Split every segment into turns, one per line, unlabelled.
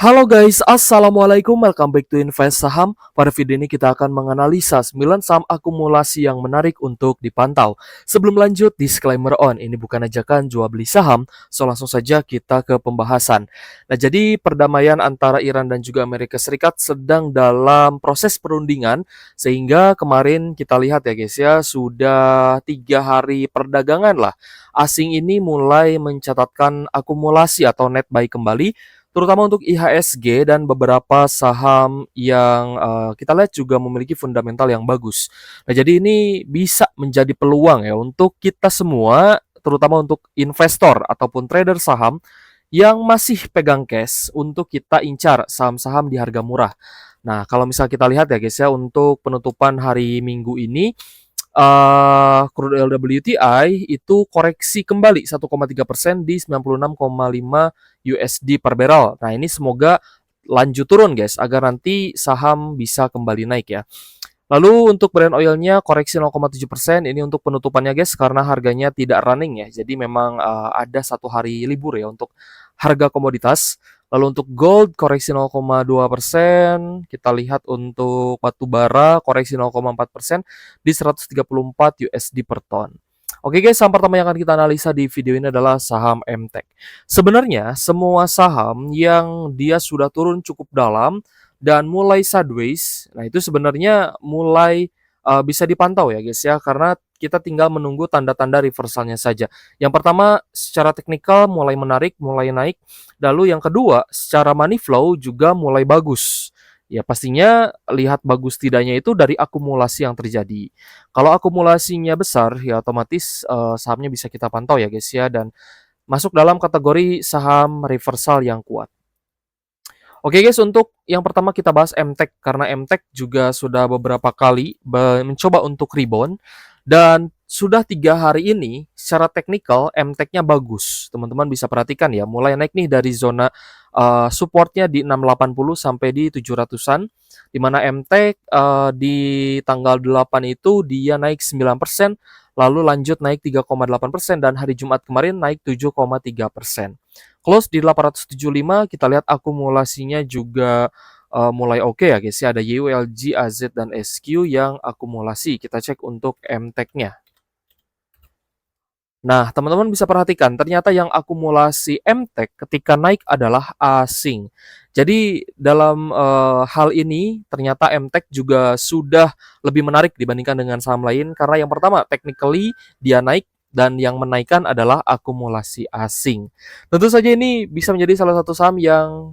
Halo guys, assalamualaikum. Welcome back to Invest Saham. Pada video ini kita akan menganalisa 9 saham akumulasi yang menarik untuk dipantau. Sebelum lanjut, disclaimer on. Ini bukan ajakan jual beli saham, so langsung saja kita ke pembahasan. Nah, jadi perdamaian antara Iran dan juga Amerika Serikat sedang dalam proses perundingan, sehingga kemarin kita lihat ya guys ya, sudah 3 hari perdagangan lah. Asing ini mulai mencatatkan akumulasi atau net buy kembali, terutama untuk IHSG dan beberapa saham yang kita lihat juga memiliki fundamental yang bagus. Nah, jadi ini bisa menjadi peluang ya untuk kita semua, terutama untuk investor ataupun trader saham yang masih pegang cash untuk kita incar saham-saham di harga murah. Nah, kalau misal kita lihat ya guys ya, untuk penutupan hari Minggu ini, crude oil WTI itu koreksi kembali 1,3% di 96,5 USD per barrel. Nah, ini semoga lanjut turun guys, agar nanti saham bisa kembali naik ya. Lalu untuk Brent oilnya koreksi 0,7%, ini untuk penutupannya guys, karena harganya tidak running ya. Jadi memang ada satu hari libur ya untuk harga komoditas. Lalu untuk gold koreksi 0,2%, kita lihat untuk batu bara koreksi 0,4% di 134 USD per ton. Oke guys, saham pertama yang akan kita analisa di video ini adalah saham MTEK. Sebenarnya semua saham yang dia sudah turun cukup dalam dan mulai sideways, nah itu sebenarnya mulai bisa dipantau ya guys ya, karena kita tinggal menunggu tanda-tanda reversalnya saja. Yang pertama, secara teknikal mulai menarik, mulai naik. Lalu yang kedua, secara money flow juga mulai bagus. Ya pastinya lihat bagus tidaknya itu dari akumulasi yang terjadi. Kalau akumulasinya besar, ya otomatis sahamnya bisa kita pantau ya guys ya, dan masuk dalam kategori saham reversal yang kuat. Oke guys, untuk yang pertama kita bahas MTEK, karena MTEK juga sudah beberapa kali mencoba untuk rebound, dan sudah 3 hari ini secara teknikal MTEK-nya bagus. Teman-teman bisa perhatikan ya, mulai naik nih dari zona supportnya di 680 sampai di 700-an, di mana MTEK di tanggal 8 itu dia naik 9%, lalu lanjut naik 3,8%, dan hari Jumat kemarin naik 7,3%. Close di 875, kita lihat akumulasinya juga mulai oke ya guys ya. Ada YULG, AZ, dan SQ yang akumulasi. Kita cek untuk MTEK-nya. Nah, teman-teman bisa perhatikan, ternyata yang akumulasi MTEK ketika naik adalah asing. Jadi dalam hal ini, ternyata MTEK juga sudah lebih menarik dibandingkan dengan saham lain, karena yang pertama, technically dia naik, dan yang menaikkan adalah akumulasi asing. Tentu saja ini bisa menjadi salah satu saham yang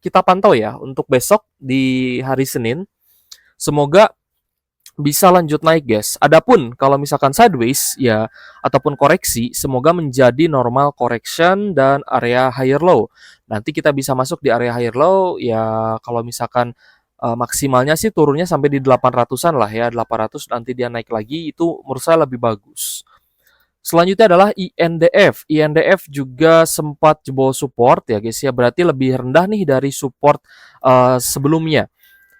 kita pantau ya untuk besok di hari Senin. Semoga bisa lanjut naik guys. Adapun kalau misalkan sideways ya ataupun koreksi, semoga menjadi normal correction dan area higher low. Nanti kita bisa masuk di area higher low ya, kalau misalkan maksimalnya sih turunnya sampai di 800-an lah ya, 800 nanti dia naik lagi, itu menurut saya lebih bagus. Selanjutnya adalah INDF. INDF juga sempat jebol support ya guys ya, berarti lebih rendah nih dari support sebelumnya.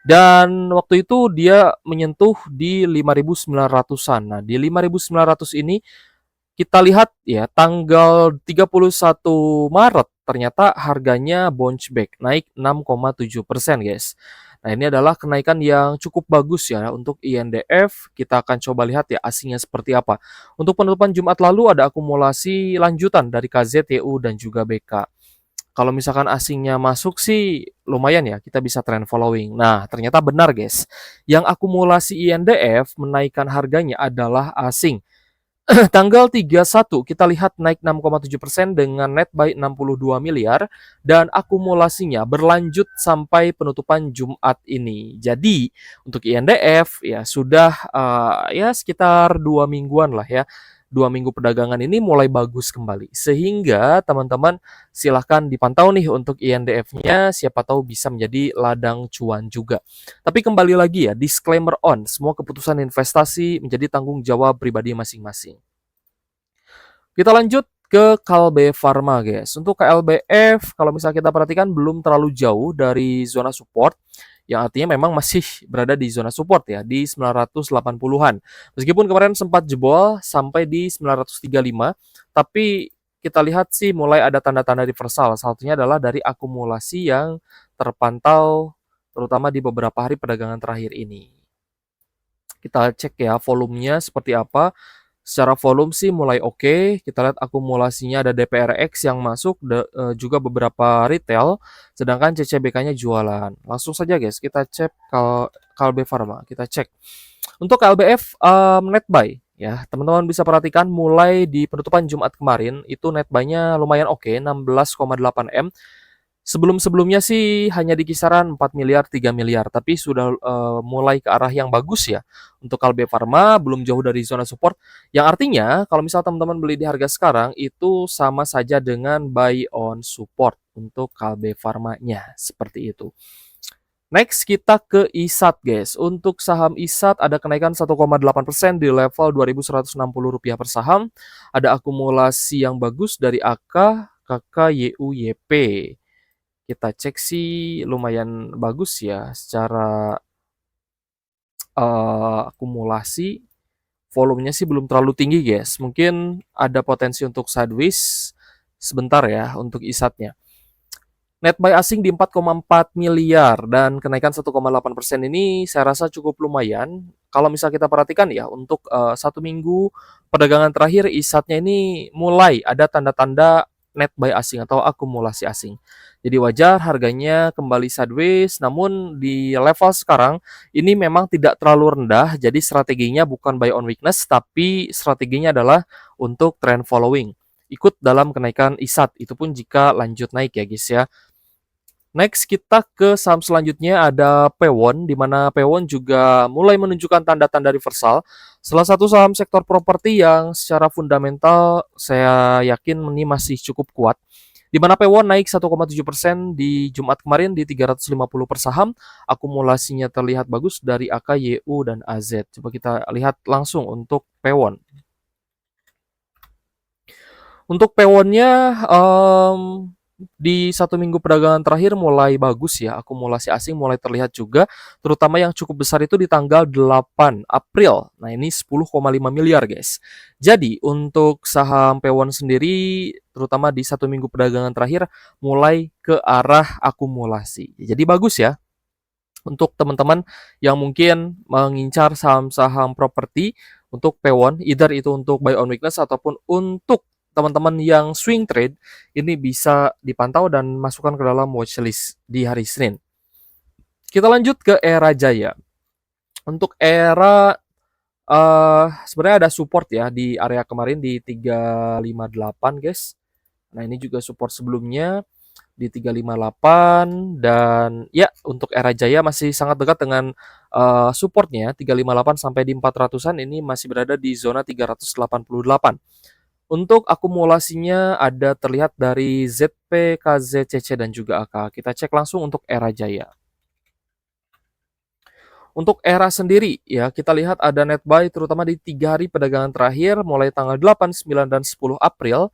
Dan waktu itu dia menyentuh di 5.900-an. Nah, di 5.900 ini kita lihat ya, tanggal 31 Maret ternyata harganya bounce back, naik 6,7% guys. Nah, ini adalah kenaikan yang cukup bagus ya untuk INDF. Kita akan coba lihat ya asingnya seperti apa. Untuk penutupan Jumat lalu ada akumulasi lanjutan dari KZTU dan juga BK. Kalau misalkan asingnya masuk sih lumayan ya, kita bisa trend following. Nah, ternyata benar guys. Yang akumulasi INDF menaikkan harganya adalah asing. Tanggal 31 kita lihat naik 6,7% dengan net buy 62 miliar, dan akumulasinya berlanjut sampai penutupan Jumat ini. Jadi untuk INDF ya sudah ya sekitar 2 mingguan lah ya. 2 minggu perdagangan ini mulai bagus kembali. Sehingga teman-teman silahkan dipantau nih untuk INDF-nya, siapa tahu bisa menjadi ladang cuan juga. Tapi kembali lagi ya, disclaimer on, semua keputusan investasi menjadi tanggung jawab pribadi masing-masing. Kita lanjut ke Kalbe Pharma guys. Untuk KLBF, kalau misalnya kita perhatikan belum terlalu jauh dari zona support, yang artinya memang masih berada di zona support ya, di 980-an. Meskipun kemarin sempat jebol sampai di 935, tapi kita lihat sih mulai ada tanda-tanda reversal. Salah satunya adalah dari akumulasi yang terpantau terutama di beberapa hari perdagangan terakhir ini. Kita cek ya volumenya seperti apa. Secara volume sih mulai oke. Kita lihat akumulasinya ada DPRX yang masuk, juga beberapa retail, sedangkan CCBK-nya jualan. Langsung saja guys, kita cek Kalbe Pharma. Kita cek. Untuk KLBF net buy ya, teman-teman bisa perhatikan mulai di penutupan Jumat kemarin itu net buy-nya lumayan oke, 16,8 M. Sebelum-sebelumnya sih hanya di kisaran 4 miliar, 3 miliar, tapi sudah mulai ke arah yang bagus ya. Untuk Kalbe Pharma belum jauh dari zona support, yang artinya kalau misal teman-teman beli di harga sekarang itu sama saja dengan buy on support untuk Kalbe Pharma-nya, seperti itu. Next kita ke ISAT guys. Untuk saham ISAT ada kenaikan 1,8% di level Rp2.160 per saham. Ada akumulasi yang bagus dari AK, KK, YU, YP. Kita cek sih lumayan bagus ya secara akumulasi. Volumenya sih belum terlalu tinggi guys. Mungkin ada potensi untuk sideways sebentar ya untuk ISAT-nya. Net buy asing di 4,4 miliar dan kenaikan 1,8% ini saya rasa cukup lumayan. Kalau misal kita perhatikan ya untuk 1 minggu perdagangan terakhir ISAT-nya ini mulai ada tanda-tanda net buy asing atau akumulasi asing. Jadi wajar harganya kembali sideways, namun di level sekarang ini memang tidak terlalu rendah. Jadi strateginya bukan buy on weakness, tapi strateginya adalah untuk trend following. Ikut dalam kenaikan ISAT, itu pun jika lanjut naik ya guys ya. Next kita ke saham selanjutnya ada Pewon, di mana Pewon juga mulai menunjukkan tanda-tanda reversal. Salah satu saham sektor properti yang secara fundamental saya yakin ini masih cukup kuat. Di mana Pewon naik 1,7% di Jumat kemarin di 350 per saham. Akumulasinya terlihat bagus dari AK, YU, dan AZ. Coba kita lihat langsung untuk Pewon. Untuk Pewonnya di 1 minggu perdagangan terakhir mulai bagus ya, akumulasi asing mulai terlihat juga, terutama yang cukup besar itu di tanggal 8 April. Nah ini 10,5 miliar guys. Jadi untuk saham Pewon sendiri, terutama di 1 minggu perdagangan terakhir, mulai ke arah akumulasi. Jadi bagus ya. Untuk teman-teman yang mungkin mengincar saham-saham properti untuk Pewon, either itu untuk buy on weakness ataupun untuk teman-teman yang swing trade, ini bisa dipantau dan masukkan ke dalam watchlist di hari Senin. Kita lanjut ke Era Jaya. Untuk Era sebenarnya ada support ya di area kemarin di 358 guys. Nah ini juga support sebelumnya di 358 dan ya untuk Era Jaya masih sangat dekat dengan supportnya 358 sampai di 400-an, ini masih berada di zona 388. Untuk akumulasinya ada terlihat dari ZP, KZ, CC, dan juga AK. Kita cek langsung untuk Era Jaya. Untuk Era sendiri ya, kita lihat ada net buy terutama di 3 hari perdagangan terakhir mulai tanggal 8, 9, dan 10 April.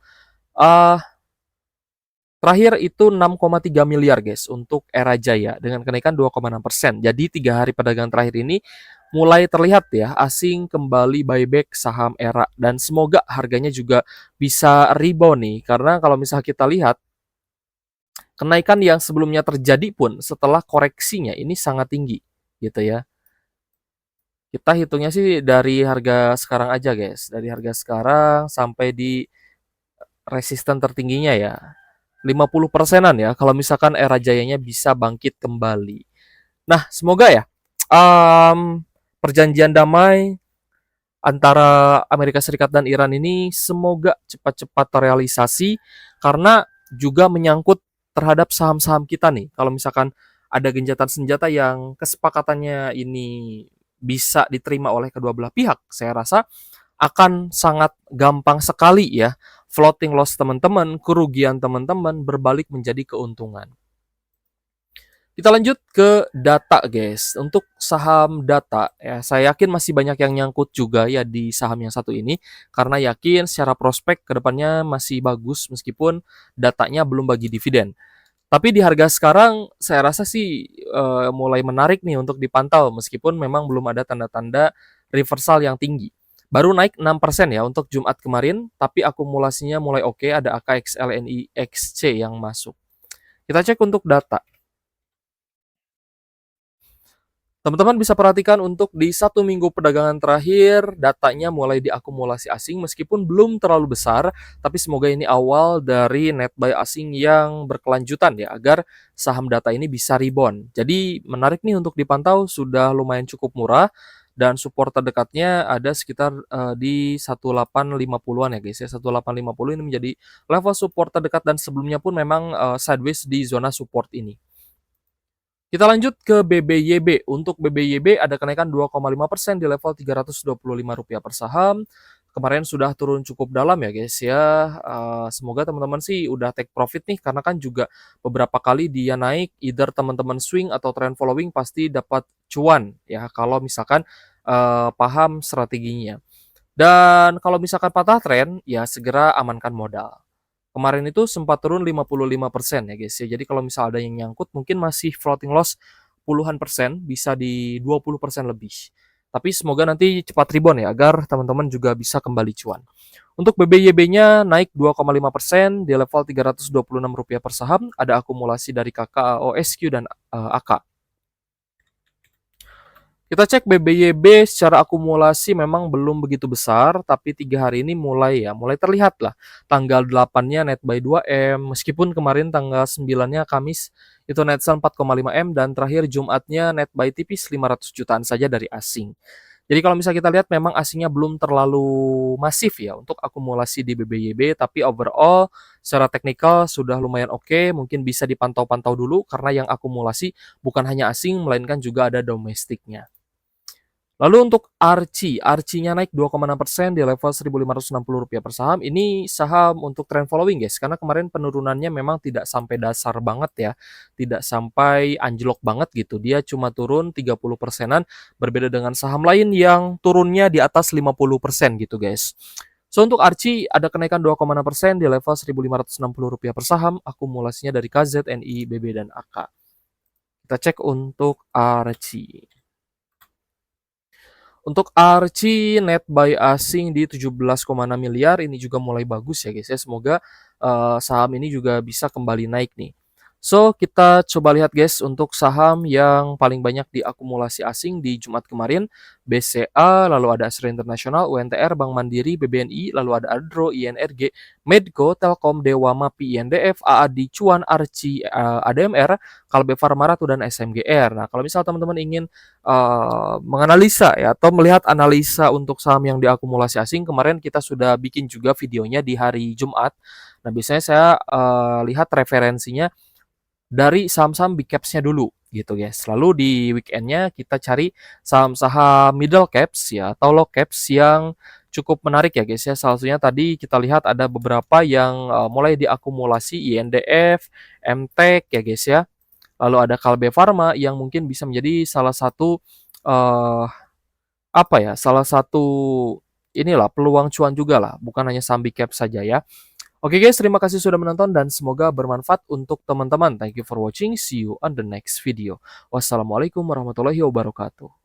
Terakhir itu 6,3 miliar guys untuk Era Jaya dengan kenaikan 2,6%. Jadi 3 hari perdagangan terakhir ini mulai terlihat ya asing kembali buyback saham Era, dan semoga harganya juga bisa rebound nih, karena kalau misalnya kita lihat kenaikan yang sebelumnya terjadi pun setelah koreksinya ini sangat tinggi gitu ya. Kita hitungnya sih dari harga sekarang aja guys, dari harga sekarang sampai di resisten tertingginya ya 50%-an ya kalau misalkan Era Jayanya bisa bangkit kembali. Nah semoga ya perjanjian damai antara Amerika Serikat dan Iran ini semoga cepat-cepat terrealisasi, karena juga menyangkut terhadap saham-saham kita nih. Kalau misalkan ada gencatan senjata yang kesepakatannya ini bisa diterima oleh kedua belah pihak, saya rasa akan sangat gampang sekali ya floating loss teman-teman, kerugian teman-teman berbalik menjadi keuntungan. Kita lanjut ke data guys. Untuk saham data ya, saya yakin masih banyak yang nyangkut juga ya di saham yang satu ini, karena yakin secara prospek kedepannya masih bagus meskipun datanya belum bagi dividen. Tapi di harga sekarang saya rasa sih mulai menarik nih untuk dipantau meskipun memang belum ada tanda-tanda reversal yang tinggi. Baru naik 6% ya untuk Jumat kemarin, tapi akumulasinya mulai oke, ada AKXLNI XC yang masuk. Kita cek untuk data. Teman-teman bisa perhatikan untuk di 1 minggu perdagangan terakhir, datanya mulai diakumulasi asing meskipun belum terlalu besar, tapi semoga ini awal dari net buy asing yang berkelanjutan ya, agar saham data ini bisa rebound. Jadi menarik nih untuk dipantau, sudah lumayan cukup murah, dan support terdekatnya ada sekitar di 1850-an ya guys ya. 1850 ini menjadi level support terdekat dan sebelumnya pun memang sideways di zona support ini. Kita lanjut ke BBYB. Untuk BBYB ada kenaikan 2,5% di level Rp325 per saham. Kemarin sudah turun cukup dalam ya guys ya. Semoga teman-teman sih udah take profit nih, karena kan juga beberapa kali dia naik, either teman-teman swing atau trend following pasti dapat cuan ya kalau misalkan paham strateginya. Dan kalau misalkan patah tren, ya segera amankan modal. Kemarin itu sempat turun 55% ya guys ya. Jadi kalau misal ada yang nyangkut mungkin masih floating loss puluhan persen, bisa di 20% lebih. Tapi semoga nanti cepat rebound ya, agar teman-teman juga bisa kembali cuan. Untuk BBYB-nya naik 2,5% di level Rp326 per saham, ada akumulasi dari KK, OSQ, dan AK. Kita cek BBYB secara akumulasi memang belum begitu besar, tapi 3 hari ini mulai terlihat lah. Tanggal 8-nya net buy 2M, meskipun kemarin tanggal 9-nya Kamis itu net sell 4,5M, dan terakhir Jumatnya net buy tipis 500 jutaan saja dari asing. Jadi kalau misalnya kita lihat memang asingnya belum terlalu masif ya untuk akumulasi di BBYB, tapi overall secara teknikal sudah lumayan oke, mungkin bisa dipantau-pantau dulu karena yang akumulasi bukan hanya asing melainkan juga ada domestiknya. Lalu untuk Archie-nya naik 2,6% di level Rp1.560 per saham. Ini saham untuk trend following guys, karena kemarin penurunannya memang tidak sampai dasar banget ya, tidak sampai anjlok banget gitu. Dia cuma turun 30%-an, berbeda dengan saham lain yang turunnya di atas 50% gitu guys. So untuk Archie ada kenaikan 2,6% di level Rp1.560 per saham, akumulasinya dari KZNI, BB, dan AK. Kita cek untuk Archie. Untuk Archie net buy asing di 17,6 miliar, ini juga mulai bagus ya guys ya. Semoga saham ini juga bisa kembali naik nih. So, kita coba lihat guys untuk saham yang paling banyak diakumulasi asing di Jumat kemarin. BCA, lalu ada Astra International, UNTR, Bank Mandiri, BBNI, lalu ada Adro, INRG, Medco, Telkom, Dewa, MAPI, INDF, AAD, Cuan, Archie, ADMR, Kalbe Farma, Ratu, dan SMGR. Nah, kalau misal teman-teman ingin menganalisa ya, atau melihat analisa untuk saham yang diakumulasi asing, kemarin kita sudah bikin juga videonya di hari Jumat. Nah, biasanya saya lihat referensinya dari saham-saham big caps-nya dulu gitu guys. Lalu di weekend-nya kita cari saham-saham middle caps ya atau low caps yang cukup menarik ya guys ya. Salah satunya tadi kita lihat ada beberapa yang mulai diakumulasi, INDF, MTEK ya guys ya. Lalu ada Kalbe Farma yang mungkin bisa menjadi salah satu uh, salah satu inilah peluang cuan juga lah, bukan hanya saham big cap saja ya. Oke guys, terima kasih sudah menonton dan semoga bermanfaat untuk teman-teman. Thank you for watching. See you on the next video. Wassalamualaikum warahmatullahi wabarakatuh.